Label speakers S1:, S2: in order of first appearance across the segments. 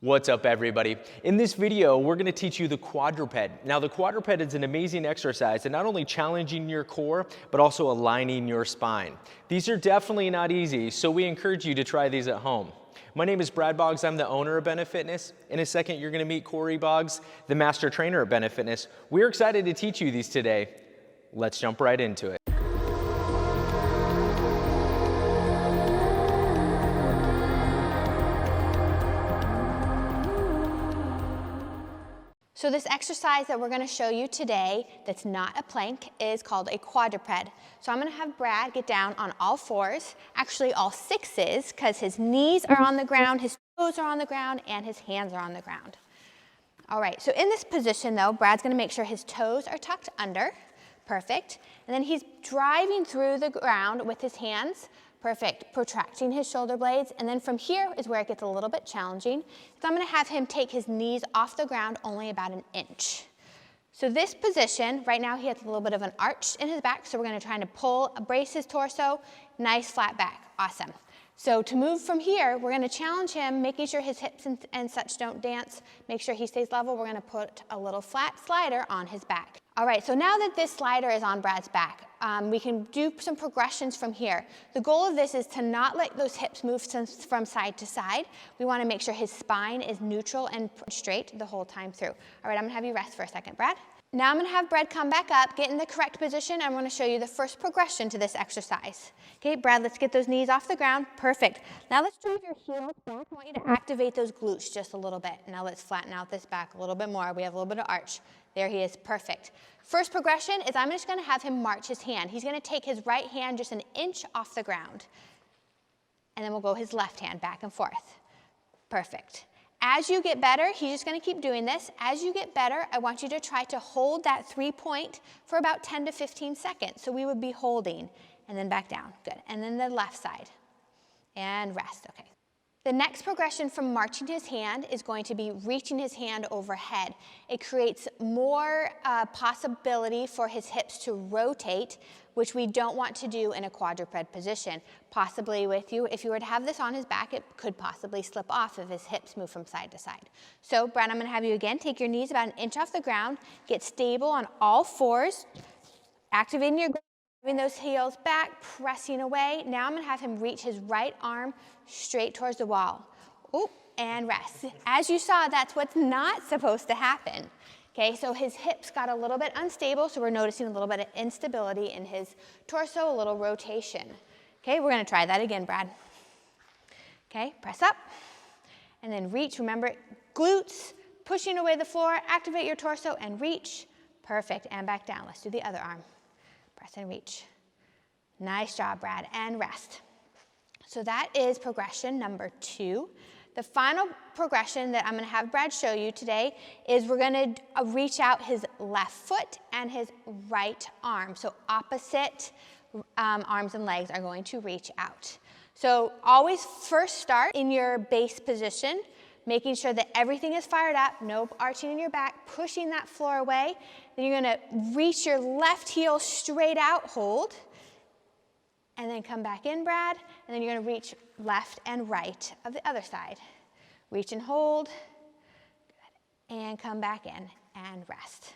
S1: What's up, everybody? In this video, we're going to teach you the quadruped. Now, the quadruped is an amazing exercise and not only challenging your core, but also aligning your spine. These are definitely not easy, so we encourage you to try these at home. My name is Brad Boggs. I'm the owner of BeneFitness. In a second, you're going to meet Corey Boggs, the master trainer at BeneFitness. We're excited to teach you these today. Let's jump right into it.
S2: So this exercise that we're going to show you today that's not a plank is called a quadruped. So I'm going to have Brad get down on all fours, actually all sixes, because his knees are on the ground, his toes are on the ground, and his hands are on the ground. All right, so in this position though, Brad's going to make sure his toes are tucked under. Perfect. And then he's driving through the ground with his hands. Perfect, protracting his shoulder blades, and then from here is where it gets a little bit challenging. So I'm gonna have him take his knees off the ground only about an inch. So this position, right now he has a little bit of an arch in his back, so we're gonna try to brace his torso, nice flat back, awesome. So to move from here, we're gonna challenge him, making sure his hips and such don't dance, make sure he stays level. We're gonna put a little flat slider on his back. All right, so now that this slider is on Brad's back, we can do some progressions from here. The goal of this is to not let those hips move from side to side. We wanna make sure his spine is neutral and straight the whole time through. All right, I'm gonna have you rest for a second, Brad. Now I'm gonna have Brad come back up, get in the correct position. I'm gonna show you the first progression to this exercise. Okay, Brad, let's get those knees off the ground. Perfect. Now let's drive your heels back. I want you to activate those glutes just a little bit. Now let's flatten out this back a little bit more. We have a little bit of arch. There he is, perfect. First progression is I'm just gonna have him march his hand. He's gonna take his right hand just an inch off the ground. And then we'll go his left hand back and forth. Perfect. As you get better, he's just gonna keep doing this. As you get better, I want you to try to hold that 3-point for about 10 to 15 seconds. So we would be holding and then back down, good. And then the left side and rest, okay. The next progression from marching his hand is going to be reaching his hand overhead. It creates more possibility for his hips to rotate, which we don't want to do in a quadruped position. Possibly with you, if you were to have this on his back, it could possibly slip off if his hips move from side to side. So Brad, I'm gonna have you again, take your knees about an inch off the ground, get stable on all fours, activating your moving those heels back, pressing away. Now I'm gonna have him reach his right arm straight towards the wall. Oop, and rest. As you saw, that's what's not supposed to happen. Okay, so his hips got a little bit unstable, so we're noticing a little bit of instability in his torso, a little rotation. Okay, we're gonna try that again, Brad. Okay, press up, and then reach. Remember, glutes, pushing away the floor, activate your torso, and reach. Perfect, and back down. Let's do the other arm. Press and reach. Nice job, Brad, and rest. So that is progression number 2. The final progression that I'm gonna have Brad show you today is we're gonna reach out his left foot and his right arm. So opposite arms and legs are going to reach out. So always first start in your base position, making sure that everything is fired up, no arching in your back, pushing that floor away. Then you're gonna reach your left heel straight out, hold, and then come back in, Brad, and then you're gonna reach left and right of the other side. Reach and hold, good, and come back in and rest.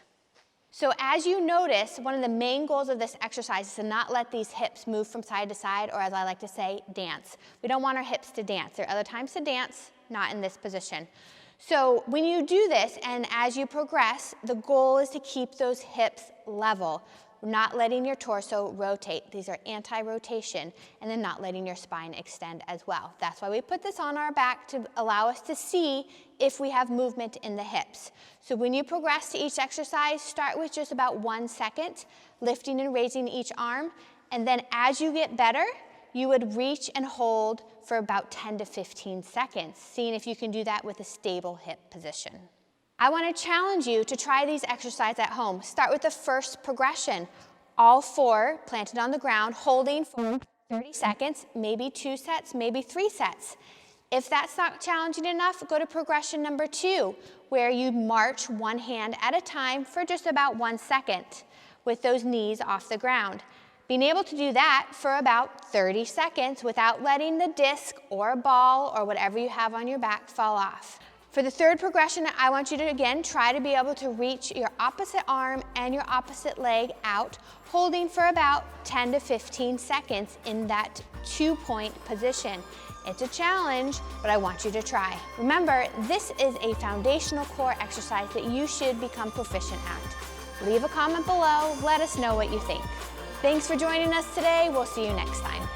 S2: So as you notice, one of the main goals of this exercise is to not let these hips move from side to side, or as I like to say, dance. We don't want our hips to dance. There are other times to dance, not in this position. So when you do this, and as you progress, the goal is to keep those hips level, not letting your torso rotate. These are anti-rotation, and then not letting your spine extend as well. That's why we put this on our back, to allow us to see if we have movement in the hips. So when you progress to each exercise, start with just about 1 second, lifting and raising each arm, and then as you get better, you would reach and hold for about 10 to 15 seconds, seeing if you can do that with a stable hip position. I want to challenge you to try these exercises at home. Start with the first progression. All 4 planted on the ground, holding for 30 seconds, maybe 2 sets, maybe 3 sets. If that's not challenging enough, go to progression number 2, where you march one hand at a time for just about 1 second with those knees off the ground. Being able to do that for about 30 seconds without letting the disc or a ball or whatever you have on your back fall off. For the third progression, I want you to, again, try to be able to reach your opposite arm and your opposite leg out, holding for about 10 to 15 seconds in that 2-point position. It's a challenge, but I want you to try. Remember, this is a foundational core exercise that you should become proficient at. Leave a comment below, let us know what you think. Thanks for joining us today. We'll see you next time.